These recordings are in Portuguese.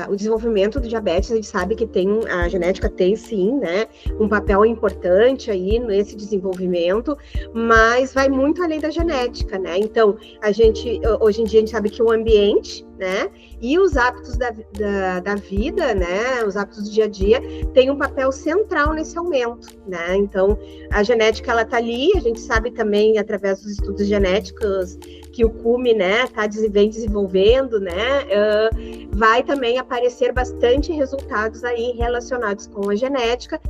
o desenvolvimento do diabetes, a gente sabe que a genética tem sim, né, um papel importante aí nesse desenvolvimento, mas vai muito além da genética, né? Então, hoje em dia, a gente sabe que o ambiente, né, e os hábitos da vida, né, os hábitos do dia a dia, tem um papel central nesse aumento, né? Então, a genética, ela tá ali, a gente sabe também, através dos estudos genéticos, que o CUME, né, vem desenvolvendo, né, vai também aparecer bastante resultados aí relacionados com a genética.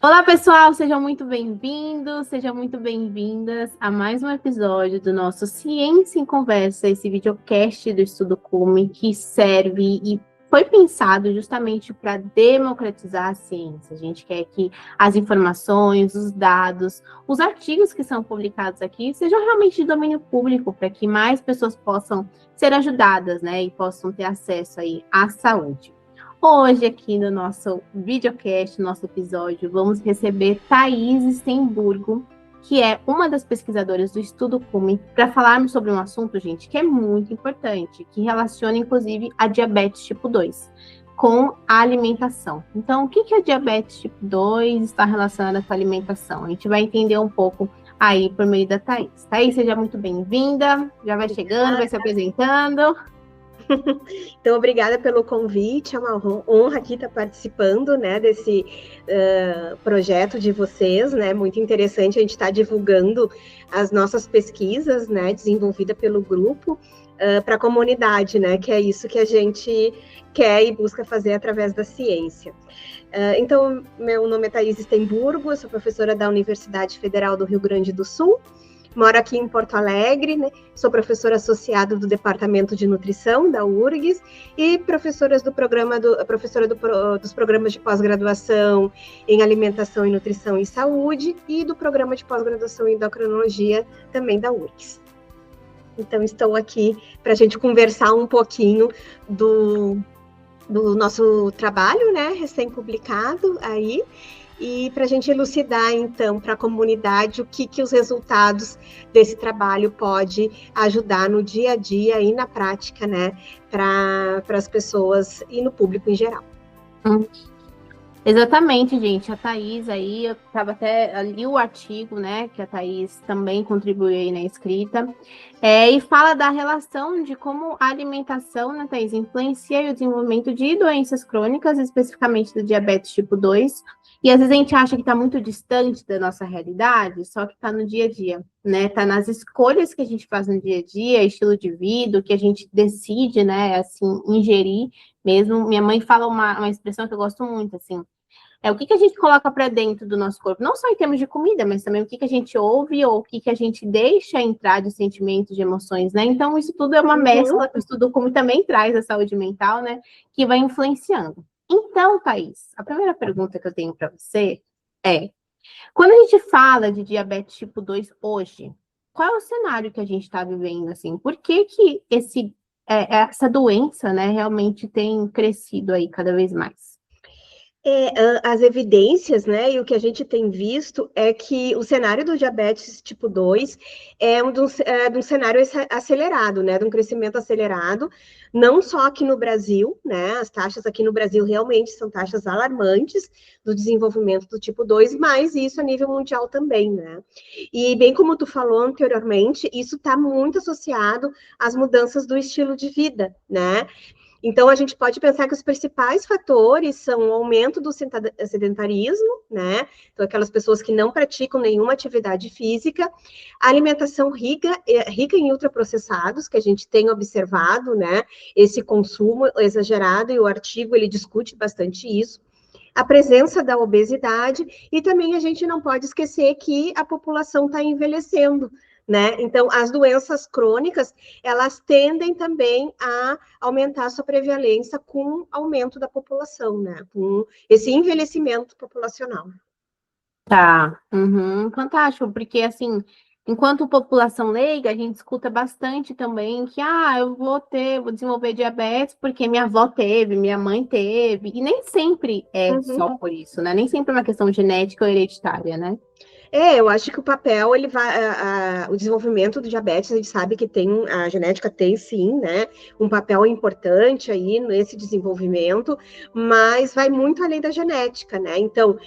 Olá, pessoal, sejam muito bem-vindos, sejam muito bem-vindas a mais um episódio do nosso Ciência em Conversa, esse videocast do Estudo CUME, que serve e foi pensado justamente para democratizar a ciência. A gente quer que as informações, os dados, os artigos que são publicados aqui sejam realmente de domínio público, para que mais pessoas possam ser ajudadas, né, e possam ter acesso aí à saúde. Hoje, aqui no nosso videocast, nosso episódio, vamos receber Thaís Stenburgo, que é uma das pesquisadoras do Estudo CUME, para falarmos sobre um assunto, gente, que é muito importante, que relaciona, inclusive, a diabetes tipo 2 com a alimentação. Então, o que a diabetes tipo 2 está relacionada com a alimentação? A gente vai entender um pouco aí por meio da Thaís. Thaís, seja muito bem-vinda, já vai chegando, vai se apresentando. Então, obrigada pelo convite, é uma honra aqui estar participando, né, desse projeto de vocês, né, muito interessante a gente estar divulgando as nossas pesquisas, né, desenvolvida pelo grupo, para a comunidade, né, que é isso que a gente quer e busca fazer através da ciência. Então, meu nome é Thaís Stenburgo, eu sou professora da Universidade Federal do Rio Grande do Sul, moro aqui em Porto Alegre, né? Sou professora associada do Departamento de Nutrição da URGS e professora dos programas de pós-graduação em Alimentação e Nutrição e Saúde e do programa de pós-graduação em Endocrinologia também da URGS. Então, estou aqui para a gente conversar um pouquinho do nosso trabalho, né, recém-publicado aí, e para a gente elucidar, então, para a comunidade o que os resultados desse trabalho pode ajudar no dia a dia e na prática, né, para as pessoas e no público em geral. Exatamente, gente. A Thaís aí, eu estava até ali o artigo, né, que a Thaís também contribuiu aí na escrita, e fala da relação de como a alimentação, né, Thaís, influencia o desenvolvimento de doenças crônicas, especificamente do diabetes tipo 2, e às vezes a gente acha que está muito distante da nossa realidade, só que está no dia a dia, né, está nas escolhas que a gente faz no dia a dia, estilo de vida, o que a gente decide, né, assim, ingerir mesmo. Minha mãe fala uma expressão que eu gosto muito, assim, o que a gente coloca para dentro do nosso corpo, não só em termos de comida, mas também o que a gente ouve ou o que a gente deixa entrar de sentimentos, de emoções, né? Então, isso tudo é uma mescla que o Estudo CUME também traz a saúde mental, né? Que vai influenciando. Então, Thaís, a primeira pergunta que eu tenho para você é, quando a gente fala de diabetes tipo 2 hoje, qual é o cenário que a gente está vivendo, assim? Por que essa doença, né, realmente tem crescido aí cada vez mais? As evidências, né, e o que a gente tem visto é que o cenário do diabetes tipo 2 é de um cenário acelerado, né, de um crescimento acelerado, não só aqui no Brasil, né, as taxas aqui no Brasil realmente são taxas alarmantes do desenvolvimento do tipo 2, mas isso a nível mundial também, né. E bem como tu falou anteriormente, isso está muito associado às mudanças do estilo de vida, né. Então, a gente pode pensar que os principais fatores são o aumento do sedentarismo, né? Então, aquelas pessoas que não praticam nenhuma atividade física, a alimentação rica em ultraprocessados, que a gente tem observado, né? Esse consumo exagerado, e o artigo, ele discute bastante isso. A presença da obesidade, e também a gente não pode esquecer que a população está envelhecendo, né? Então, as doenças crônicas, elas tendem também a aumentar a sua prevalência com o aumento da população, né? Com esse envelhecimento populacional. Tá, fantástico, porque assim, enquanto população leiga, a gente escuta bastante também que, eu vou desenvolver diabetes porque minha avó teve, minha mãe teve, e nem sempre é só por isso, né? Nem sempre é uma questão genética ou hereditária, né? Eu acho que o papel, ele vai, o desenvolvimento do diabetes, a gente sabe que a genética tem sim, né, um papel importante aí nesse desenvolvimento, mas vai muito além da genética, né? Então,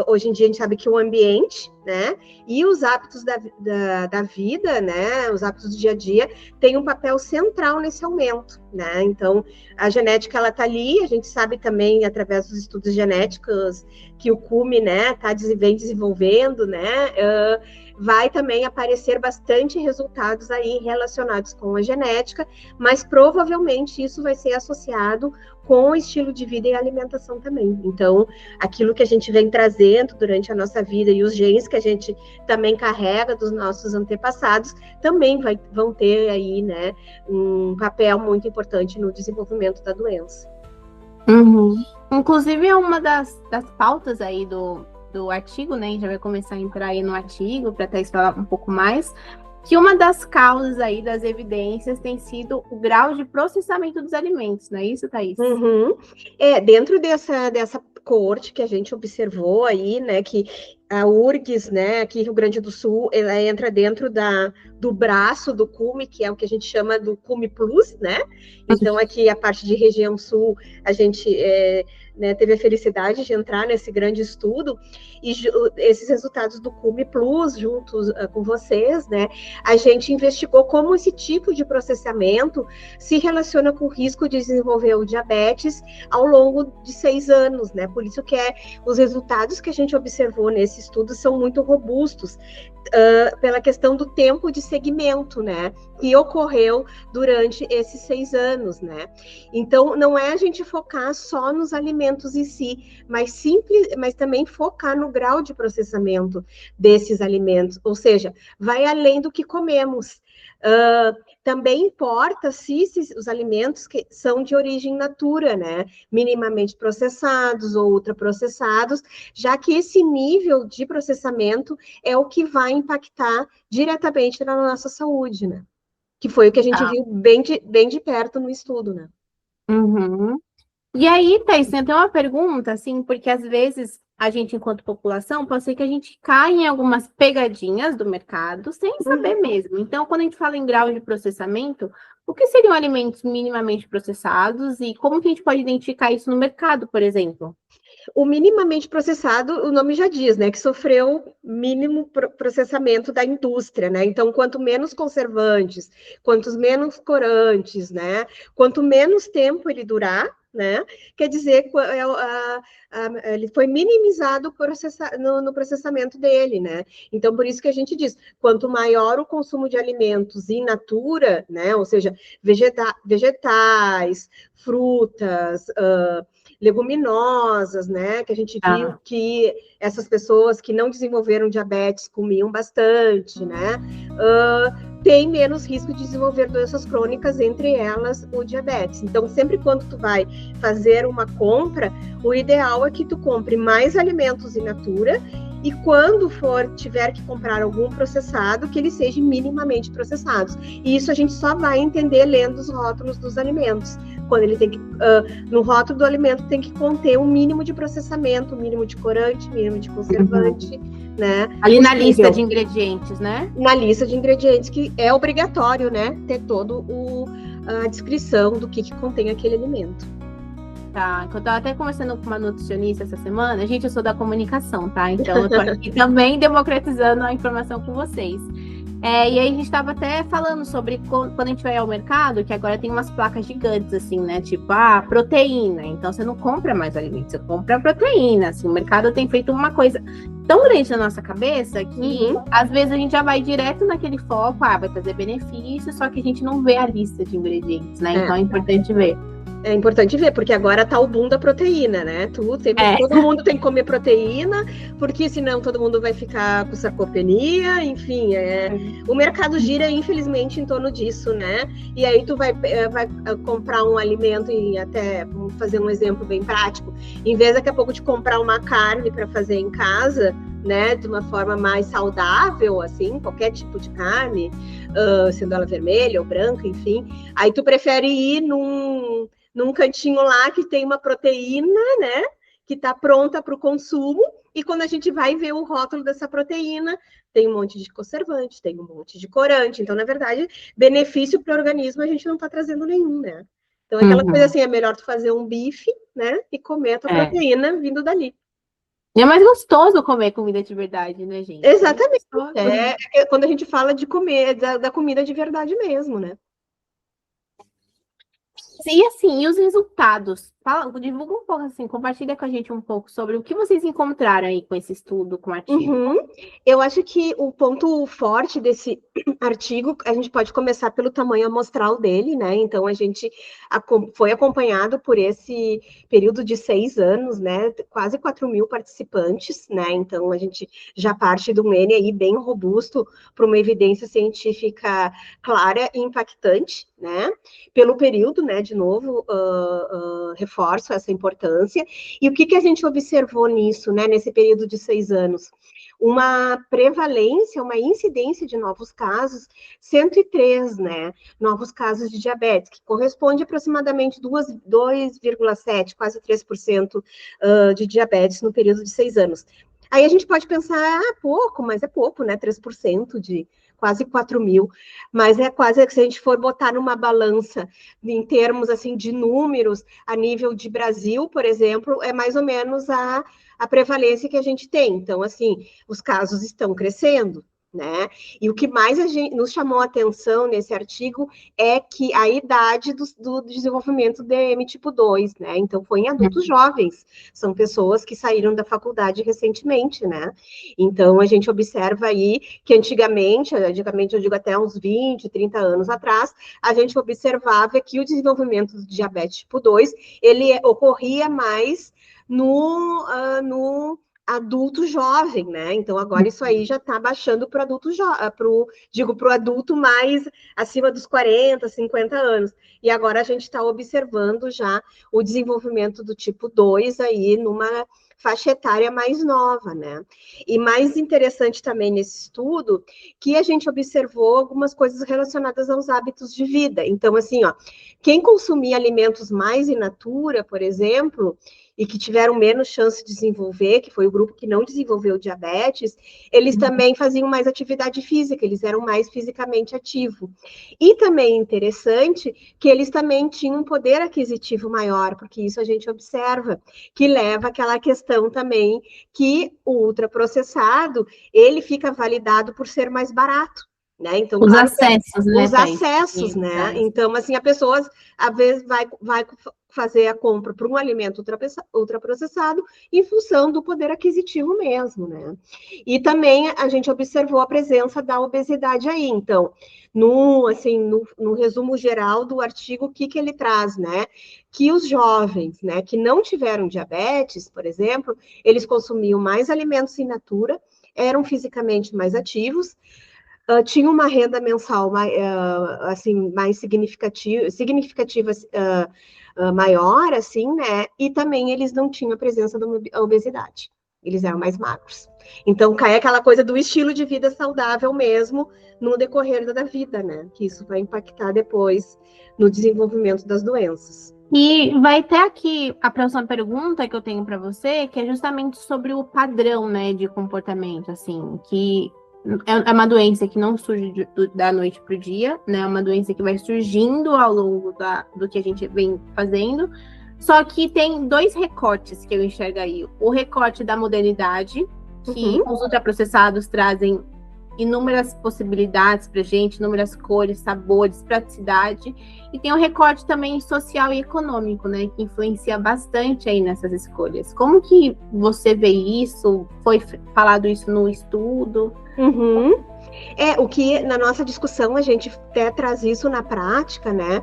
hoje em dia, a gente sabe que o ambiente, né, e os hábitos da vida, né, os hábitos do dia a dia, tem um papel central nesse aumento, né? Então, a genética, ela tá ali, a gente sabe também, através dos estudos genéticos, que o cume, né, vem desenvolvendo, né, vai também aparecer bastante resultados aí relacionados com a genética, mas provavelmente isso vai ser associado com o estilo de vida e alimentação também. Então, aquilo que a gente vem trazendo durante a nossa vida e os genes que a gente também carrega dos nossos antepassados também vão ter aí, né, um papel muito importante no desenvolvimento da doença. Uhum. Inclusive, é uma das pautas aí do artigo, né? A gente já vai começar a entrar aí no artigo para até falar um pouco mais, que uma das causas aí das evidências tem sido o grau de processamento dos alimentos, não é isso, Thaís? Uhum. Dentro dessa coorte que a gente observou aí, né, que a URGS, né, aqui em Rio Grande do Sul, ela entra dentro do braço do cume, que é o que a gente chama do cume plus, né? Então, aqui a parte de região sul, a gente né, teve a felicidade de entrar nesse grande estudo, e esses resultados do cume plus, juntos com vocês, né, a gente investigou como esse tipo de processamento se relaciona com o risco de desenvolver o diabetes ao longo de 6 anos, né? Por isso que os resultados que a gente observou nesse estudo são muito robustos, pela questão do tempo de segmento, né, que ocorreu durante esses 6 anos, né? Então, não é a gente focar só nos alimentos em si, mas também focar no grau de processamento desses alimentos, ou seja, vai além do que comemos. Também importa se os alimentos que são de origem natura, né? Minimamente processados ou ultraprocessados, já que esse nível de processamento é o que vai impactar diretamente na nossa saúde, né? Que foi o que a gente viu bem de perto no estudo, né? Uhum. E aí, Thaís, tem até uma pergunta, assim, porque às vezes a gente, enquanto população, pode ser que a gente caia em algumas pegadinhas do mercado sem saber mesmo. Então, quando a gente fala em grau de processamento, o que seriam alimentos minimamente processados e como que a gente pode identificar isso no mercado, por exemplo? O minimamente processado, o nome já diz, né, que sofreu mínimo processamento da indústria, né? Então, quanto menos conservantes, quanto menos corantes, né? Quanto menos tempo ele durar, né? Quer dizer, ele foi minimizado no processamento dele, né? Então, por isso que a gente diz, quanto maior o consumo de alimentos in natura, né? Ou seja, vegetais, frutas, leguminosas, né? Que a gente viu que essas pessoas que não desenvolveram diabetes comiam bastante, né? Tem menos risco de desenvolver doenças crônicas, entre elas o diabetes. Então, sempre quando tu vai fazer uma compra, o ideal é que tu compre mais alimentos in natura e quando tiver que comprar algum processado, que eles sejam minimamente processados. E isso a gente só vai entender lendo os rótulos dos alimentos. Quando ele tem que, no rótulo do alimento tem que conter um mínimo de processamento, um mínimo de corante, mínimo de conservante, né? Ali na lista de ingredientes, né? Na lista de ingredientes, que é obrigatório, né? Ter todo a descrição do que contém aquele alimento. Tá, eu tava até conversando com uma nutricionista essa semana. Gente, eu sou da comunicação, tá? Então eu tô aqui também democratizando a informação com vocês. E aí a gente tava até falando sobre quando a gente vai ao mercado, que agora tem umas placas gigantes, assim, né? Tipo, proteína. Então você não compra mais alimento, você compra proteína. Assim, o mercado tem feito uma coisa tão grande na nossa cabeça que às vezes a gente já vai direto naquele foco, vai trazer benefícios, só que a gente não vê a lista de ingredientes, né? Então é importante ver. É importante ver, porque agora tá o boom da proteína, né? Todo mundo tem que comer proteína, porque senão todo mundo vai ficar com sarcopenia, enfim. O mercado gira, infelizmente, em torno disso, né? E aí tu vai comprar um alimento e até, vamos fazer um exemplo bem prático, em vez daqui a pouco de comprar uma carne para fazer em casa, né, de uma forma mais saudável, assim, qualquer tipo de carne, sendo ela vermelha ou branca, enfim, aí tu prefere ir num cantinho lá que tem uma proteína, né, que está pronta para o consumo, e quando a gente vai ver o rótulo dessa proteína, tem um monte de conservante, tem um monte de corante. Então, na verdade, benefício para o organismo a gente não está trazendo nenhum, né? Então, aquela coisa assim, é melhor tu fazer um bife, né? E comer a tua proteína vindo dali. E é mais gostoso comer comida de verdade, né, gente? Exatamente. É quando a gente fala de comer, da comida de verdade mesmo, né? E assim, e os resultados? Fala, divulga um pouco assim, compartilha com a gente um pouco sobre o que vocês encontraram aí com esse estudo, com o artigo. Eu acho que o ponto forte desse artigo, a gente pode começar pelo tamanho amostral dele, né? Então, a gente foi acompanhado por esse período de 6 anos, né? Quase 4.000 participantes, né? Então, a gente já parte de um N aí bem robusto para uma evidência científica clara e impactante, né? Pelo período, né? De novo, reforço essa importância. E o que a gente observou nisso, né? Nesse período de 6 anos? Uma prevalência, uma incidência de novos casos, 103, né? Novos casos de diabetes, que corresponde aproximadamente 2,7, quase 3% de diabetes no período de 6 anos. Aí a gente pode pensar, pouco, mas é pouco, né? 3% de quase 4.000, mas é quase, se a gente for botar numa balança em termos assim de números, a nível de Brasil, por exemplo, é mais ou menos a prevalência que a gente tem. Então, assim, os casos estão crescendo, né? E o que mais nos chamou a atenção nesse artigo é que a idade do desenvolvimento DM tipo 2, né? Então, foi em adultos jovens, são pessoas que saíram da faculdade recentemente, né? Então, a gente observa aí que antigamente eu digo até uns 20, 30 anos atrás, a gente observava que o desenvolvimento do diabetes tipo 2, ele ocorria mais no adulto jovem, né? Então agora isso aí já está baixando para o adulto para o adulto mais acima dos 40, 50 anos. E agora a gente está observando já o desenvolvimento do tipo 2 aí numa faixa etária mais nova, né? E mais interessante também nesse estudo que a gente observou algumas coisas relacionadas aos hábitos de vida. Então, assim, ó, quem consumia alimentos mais in natura, por exemplo, e que tiveram menos chance de desenvolver, que foi o grupo que não desenvolveu diabetes, eles também faziam mais atividade física, eles eram mais fisicamente ativos. E também interessante que eles também tinham um poder aquisitivo maior, porque isso a gente observa, que leva àquela questão também que o ultraprocessado, ele fica validado por ser mais barato. Né? Então, os claro, acessos, né? Os acessos, né? Então, assim, a pessoa, às vezes, vai fazer a compra para um alimento ultraprocessado em função do poder aquisitivo mesmo, né? E também a gente observou a presença da obesidade aí. Então, no resumo geral do artigo, o que ele traz, né? Que os jovens, né, que não tiveram diabetes, por exemplo, eles consumiam mais alimentos in natura, eram fisicamente mais ativos, tinha uma renda mensal assim, mais significativa maior, assim, né? E também eles não tinham a presença da obesidade. Eles eram mais magros. Então, cai aquela coisa do estilo de vida saudável mesmo no decorrer da vida, né? Que isso vai impactar depois no desenvolvimento das doenças. E vai ter aqui a próxima pergunta que eu tenho para você, que é justamente sobre o padrão, né, de comportamento, assim, que é uma doença que não surge da noite para o dia, né? É uma doença que vai surgindo ao longo do que a gente vem fazendo. Só que tem 2 recortes que eu enxergo aí. O recorte da modernidade, que os ultraprocessados trazem inúmeras possibilidades para gente, inúmeras cores, sabores, praticidade. E tem o recorte também social e econômico, né? Que influencia bastante aí nessas escolhas. Como que você vê isso? Foi falado isso no estudo? O que na nossa discussão a gente até traz isso na prática, né?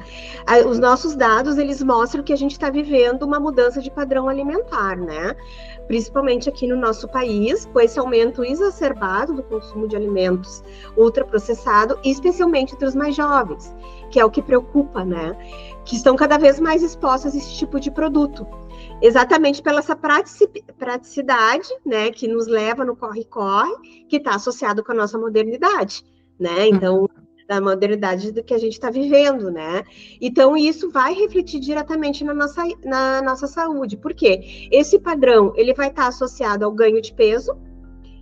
Os nossos dados, eles mostram que a gente está vivendo uma mudança de padrão alimentar, né? Principalmente aqui no nosso país, com esse aumento exacerbado do consumo de alimentos ultraprocessados, especialmente entre os mais jovens, que é o que preocupa, né? Que estão cada vez mais expostos a esse tipo de produto. Exatamente pela essa praticidade, né, que nos leva no corre-corre, que está associado com a nossa modernidade, né? Então, da modernidade do que a gente está vivendo, né? Então, isso vai refletir diretamente na nossa saúde. Por quê? Esse padrão, ele vai estar associado ao ganho de peso,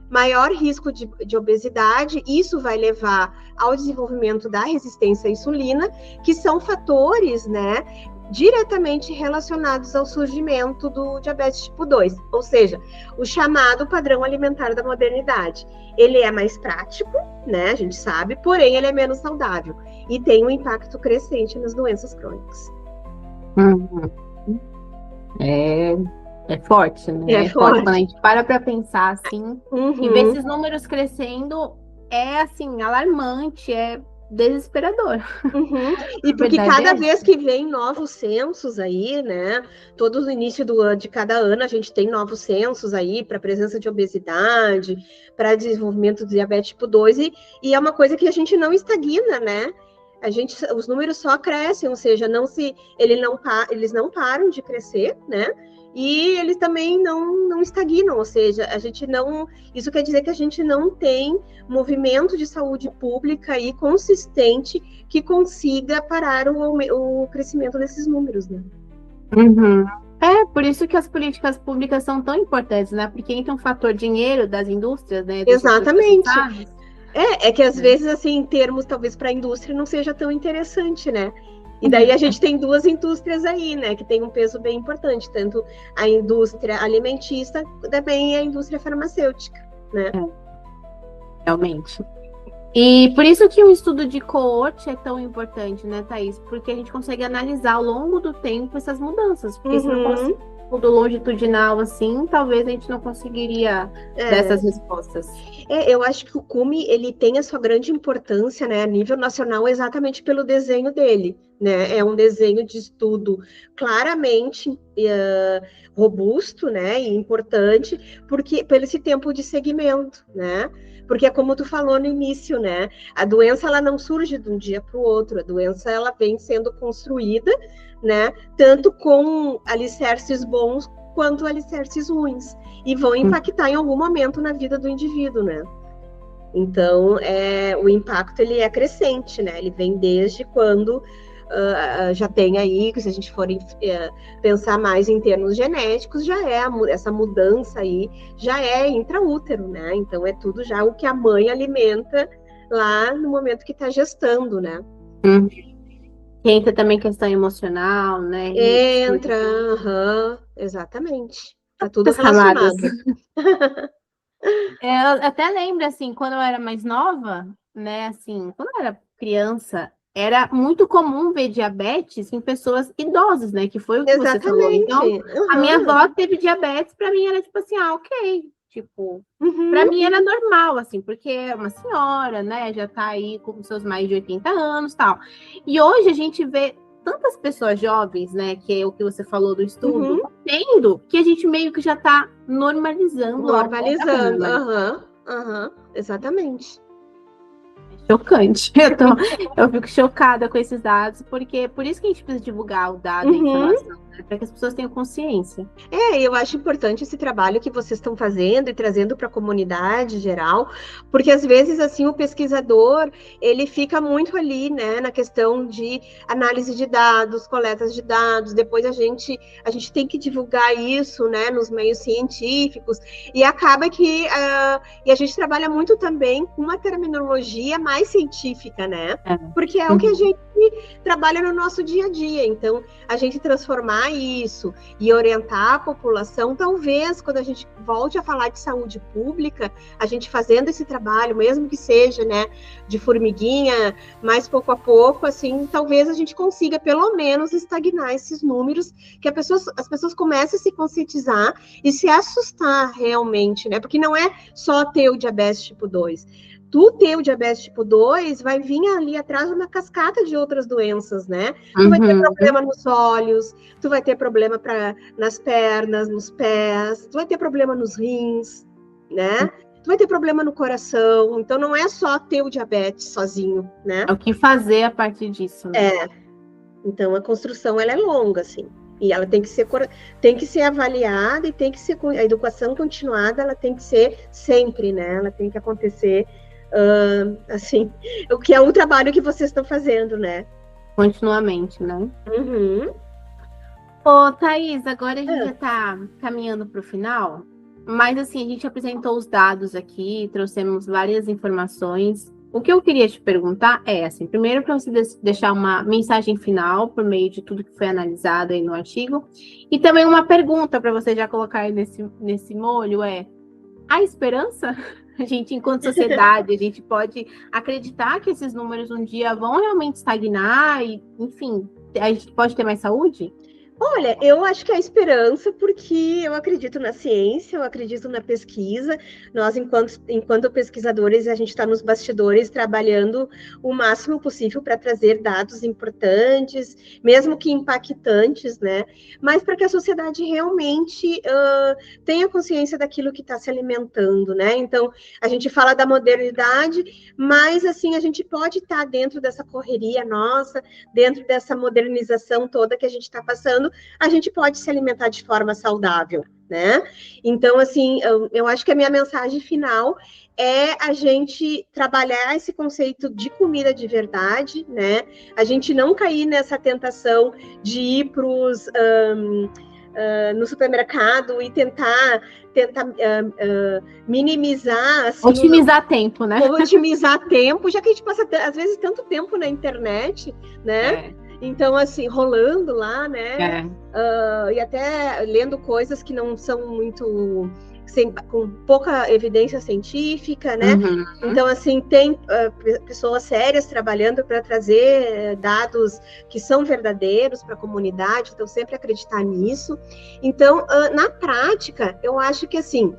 maior risco de obesidade, isso vai levar ao desenvolvimento da resistência à insulina, que são fatores, né, diretamente relacionados ao surgimento do diabetes tipo 2, ou seja, o chamado padrão alimentar da modernidade. Ele é mais prático, né, a gente sabe, porém ele é menos saudável e tem um impacto crescente nas doenças crônicas. É forte, né? É forte. Quando a gente para pensar assim, e ver esses números crescendo, é assim, alarmante, é desesperador. E porque cada vez que vem novos censos aí, né? Todo o início de cada ano a gente tem novos censos aí para presença de obesidade, para desenvolvimento do diabetes tipo 2, e é uma coisa que a gente não estagna, né? Os números só crescem, ou seja, eles não param de crescer, né? E eles também não estagnam, ou seja, a gente não. Isso quer dizer que a gente não tem movimento de saúde pública aí consistente que consiga parar o crescimento desses números, né? É, por isso que as políticas públicas são tão importantes, né? Porque entra um fator dinheiro das indústrias, né? Exatamente. É que às vezes, assim, em termos, talvez para a indústria não seja tão interessante, né? E daí a gente tem duas indústrias aí, né, que tem um peso bem importante, tanto a indústria alimentícia, também a indústria farmacêutica, né? Realmente. E por isso que um estudo de coorte é tão importante, né, Thaís? Porque a gente consegue analisar ao longo do tempo essas mudanças. Porque se não fosse estudo longitudinal assim, talvez a gente não conseguiria dar essas respostas. Eu acho que o CUME, ele tem a sua grande importância, né, a nível nacional, exatamente pelo desenho dele, né? É um desenho de estudo claramente robusto, né, e importante, porque pelo esse tempo de segmento, né? Porque é como tu falou no início, né? A doença, ela não surge de um dia para o outro. A doença, ela vem sendo construída, né? Tanto com alicerces bons quanto alicerces ruins. E vão impactar em algum momento na vida do indivíduo, né? Então, o impacto, ele é crescente, né? Ele vem desde quando já tem aí, se a gente for pensar mais em termos genéticos, já é essa mudança aí, já é intraútero, né? Então é tudo já o que a mãe alimenta lá no momento que está gestando, né? Entra também questão emocional, né? Exatamente. Tá tudo relacionado. Eu até lembro, assim, quando eu era mais nova, né, assim, quando eu era criança, era muito comum ver diabetes em pessoas idosas, né? Que foi o que você falou. Então, a minha avó teve diabetes, para mim era tipo assim, ok. Tipo, para mim era normal, assim, porque é uma senhora, né? Já tá aí com seus mais de 80 anos e tal. E hoje a gente vê tantas pessoas jovens, né? Que é o que você falou do estudo, tendo que a gente meio que já tá normalizando. Exatamente. Chocante. Eu fico chocada com esses dados, porque por isso que a gente precisa divulgar o dado, a informação, né, para que as pessoas tenham consciência. Eu acho importante esse trabalho que vocês estão fazendo e trazendo para a comunidade geral, porque às vezes, assim, o pesquisador, ele fica muito ali, né, na questão de análise de dados, coletas de dados, depois a gente tem que divulgar isso, né, nos meios científicos, e acaba que e a gente trabalha muito também com uma terminologia mais científica, né? Porque é o que a gente trabalha no nosso dia a dia. Então, a gente transformar isso e orientar a população, talvez, quando a gente volte a falar de saúde pública, a gente fazendo esse trabalho, mesmo que seja, né, de formiguinha, mais pouco a pouco, assim, talvez a gente consiga, pelo menos, estagnar esses números, que as pessoas comecem a se conscientizar e se assustar realmente, né? Porque não é só ter o diabetes tipo 2. Tu ter o diabetes tipo 2 vai vir ali atrás uma cascata de outras doenças, né? Tu vai ter problema nos olhos, tu vai ter problema nas pernas, nos pés, tu vai ter problema nos rins, né? Tu vai ter problema no coração. Então, não é só ter o diabetes sozinho, né? É o que fazer a partir disso, né? Então, a construção, ela é longa, assim. E ela tem que ser avaliada e tem que ser... A educação continuada, ela tem que ser sempre, né? Ela tem que acontecer assim, o que é um trabalho que vocês estão fazendo, né? Continuamente, né? Uhum. Ô, Thaís, agora a gente já está caminhando para o final, mas assim, a gente apresentou os dados aqui, trouxemos várias informações. O que eu queria te perguntar é, assim, primeiro para você deixar uma mensagem final por meio de tudo que foi analisado aí no artigo, e também uma pergunta para você já colocar aí nesse molho é, há esperança? A gente, enquanto sociedade, a gente pode acreditar que esses números um dia vão realmente estagnar e, enfim, a gente pode ter mais saúde? Olha, eu acho que há esperança, porque eu acredito na ciência, eu acredito na pesquisa. Nós, enquanto pesquisadores, a gente está nos bastidores trabalhando o máximo possível para trazer dados importantes, mesmo que impactantes, né? Mas para que a sociedade realmente tenha consciência daquilo que está se alimentando, né? Então, a gente fala da modernidade, mas assim, a gente pode estar dentro dessa correria nossa, dentro dessa modernização toda que a gente está passando, a gente pode se alimentar de forma saudável, né? Então, assim, eu acho que a minha mensagem final é a gente trabalhar esse conceito de comida de verdade, né? A gente não cair nessa tentação de ir para os no supermercado e tentar minimizar, assim, otimizar tempo, né? Otimizar tempo, já que a gente passa, às vezes, tanto tempo na internet, né? Então, assim, rolando lá, né? E até lendo coisas que não são muito... com pouca evidência científica, né? Uhum. Então, assim, tem pessoas sérias trabalhando para trazer dados que são verdadeiros para a comunidade, então sempre acreditar nisso. Então, na prática, eu acho que, assim,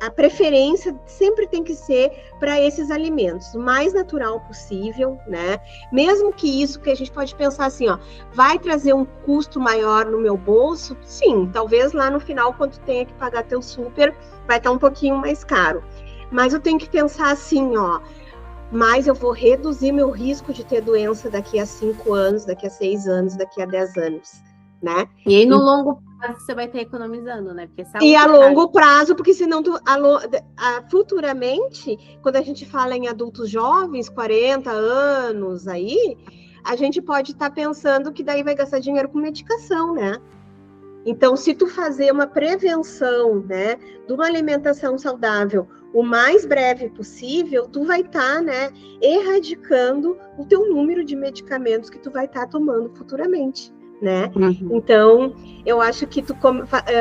a preferência sempre tem que ser para esses alimentos, o mais natural possível, né? Mesmo que isso que a gente pode pensar assim, ó, vai trazer um custo maior no meu bolso? Sim, talvez lá no final, quando tu tenha que pagar teu super, vai estar um pouquinho mais caro. Mas eu tenho que pensar assim, ó, mas eu vou reduzir meu risco de ter doença daqui a 5 anos, daqui a 6 anos, daqui a 10 anos, né? E aí, no longo prazo, você vai estar economizando, né? Porque E a longo prazo, porque senão futuramente, quando a gente fala em adultos jovens, 40 anos aí, a gente pode estar pensando que daí vai gastar dinheiro com medicação, né? Então, se tu fazer uma prevenção, né, de uma alimentação saudável o mais breve possível, tu vai estar, né, erradicando o teu número de medicamentos que tu vai estar tomando futuramente, né? Uhum. Então, eu acho que tu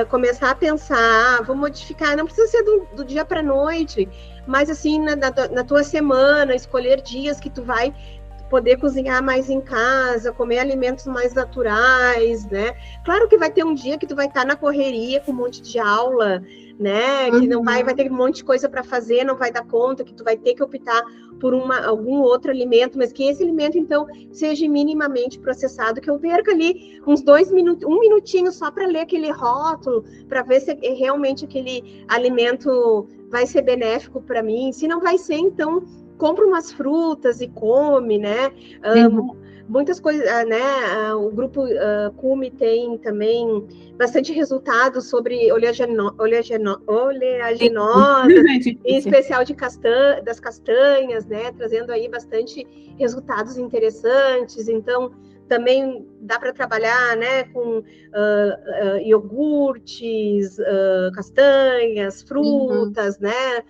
começar a pensar, vou modificar, não precisa ser do dia para a noite, mas assim, na tua semana, escolher dias que tu vai poder cozinhar mais em casa, comer alimentos mais naturais, né? Claro que vai ter um dia que tu vai estar na correria com um monte de aula, né? Que não vai ter um monte de coisa para fazer, não vai dar conta, que tu vai ter que optar por algum outro alimento, mas que esse alimento, então, seja minimamente processado, que eu perca ali uns 2 minutos, um minutinho só para ler aquele rótulo, para ver se realmente aquele alimento vai ser benéfico para mim. Se não vai ser, então compra umas frutas e come, né? Muitas coisas, né? O grupo Cume tem também bastante resultados sobre oleaginosa, em especial das castanhas, né? Trazendo aí bastante resultados interessantes. Então, também dá para trabalhar, né, com iogurtes, castanhas, frutas, né?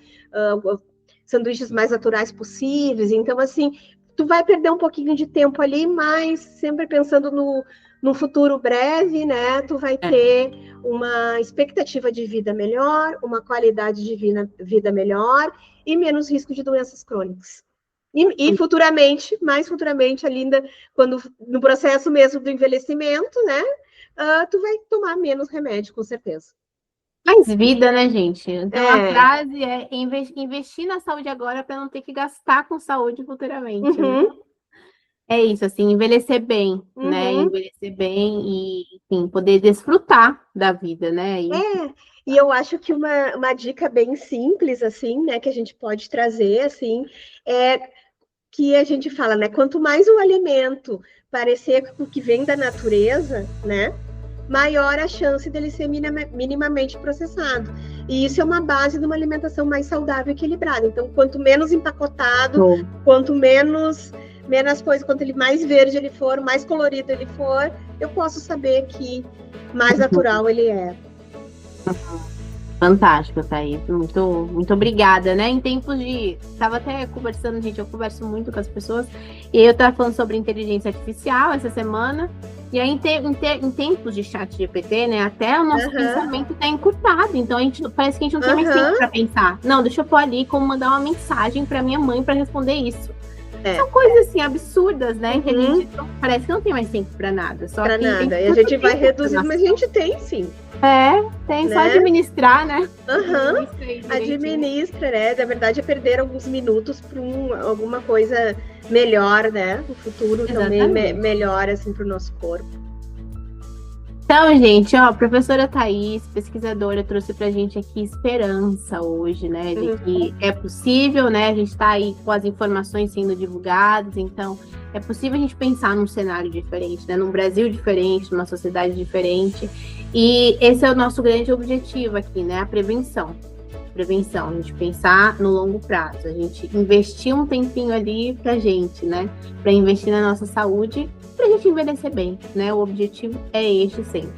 Sanduíches mais naturais possíveis. Então, assim, tu vai perder um pouquinho de tempo ali, mas sempre pensando no futuro breve, né? Tu vai ter uma expectativa de vida melhor, uma qualidade de vida melhor e menos risco de doenças crônicas. E futuramente, mais futuramente, ainda quando no processo mesmo do envelhecimento, né? Tu vai tomar menos remédio, com certeza. Mais vida, né, gente? Então, a frase é investir na saúde agora para não ter que gastar com saúde futuramente. Né? É isso, assim, envelhecer bem, né? Envelhecer bem e, enfim, poder desfrutar da vida, né? E eu acho que uma dica bem simples, assim, né, que a gente pode trazer, assim, é que a gente fala, né? Quanto mais o alimento parecer que vem da natureza, né? maior a chance dele ser minimamente processado. E isso é uma base de uma alimentação mais saudável e equilibrada. Então, quanto menos empacotado, quanto menos coisas, quanto ele mais verde ele for, mais colorido ele for, eu posso saber que mais natural ele é. Fantástico, Thaís. Muito obrigada, né? Em tempos de... Estava até conversando, gente, eu converso muito com as pessoas, e eu estava falando sobre inteligência artificial essa semana, e aí em tempos de chat GPT, né, até o nosso pensamento está encurtado, então parece que a gente não tem mais tempo para pensar. Não, deixa eu pôr ali como mandar uma mensagem para minha mãe para responder isso. São coisas assim absurdas, né? Que a gente parece que não tem mais tempo para nada. Só para nada. E a gente vai reduzir, mas a gente tem sim. Tem, né? Só administrar, né? Administra, né? Na verdade, é perder alguns minutos para alguma coisa melhor, né? O futuro também melhor, assim, para o nosso corpo. Então, gente, ó, a professora Thaís, pesquisadora, trouxe pra gente aqui esperança hoje, né? De que é possível, né? A gente tá aí com as informações sendo divulgadas, então é possível a gente pensar num cenário diferente, né? Num Brasil diferente, numa sociedade diferente. E esse é o nosso grande objetivo aqui, né? A prevenção. A gente pensar no longo prazo, a gente investir um tempinho ali pra gente, né? Pra investir na nossa saúde, pra gente envelhecer bem, né? O objetivo é este sempre.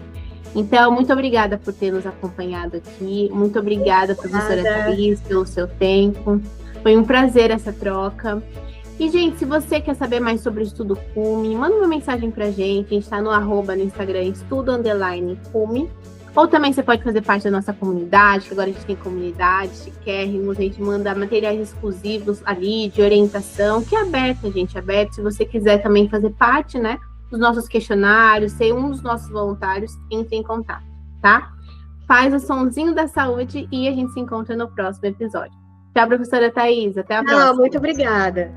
Então, muito obrigada por ter nos acompanhado aqui. Muito obrigada, professora Thaís, pelo seu tempo. Foi um prazer essa troca. E, gente, se você quer saber mais sobre o Estudo Cume, manda uma mensagem pra gente. A gente está no @ no Instagram, estudo_cume. Ou também você pode fazer parte da nossa comunidade, que agora a gente tem comunidade, chiquérrimos, a gente manda materiais exclusivos ali, de orientação, que é aberto, gente, aberto. Se você quiser também fazer parte, né, dos nossos questionários, ser um dos nossos voluntários, entre em contato, tá? Faz o sonzinho da saúde e a gente se encontra no próximo episódio. Tchau, professora Thaís, até a próxima. Muito obrigada.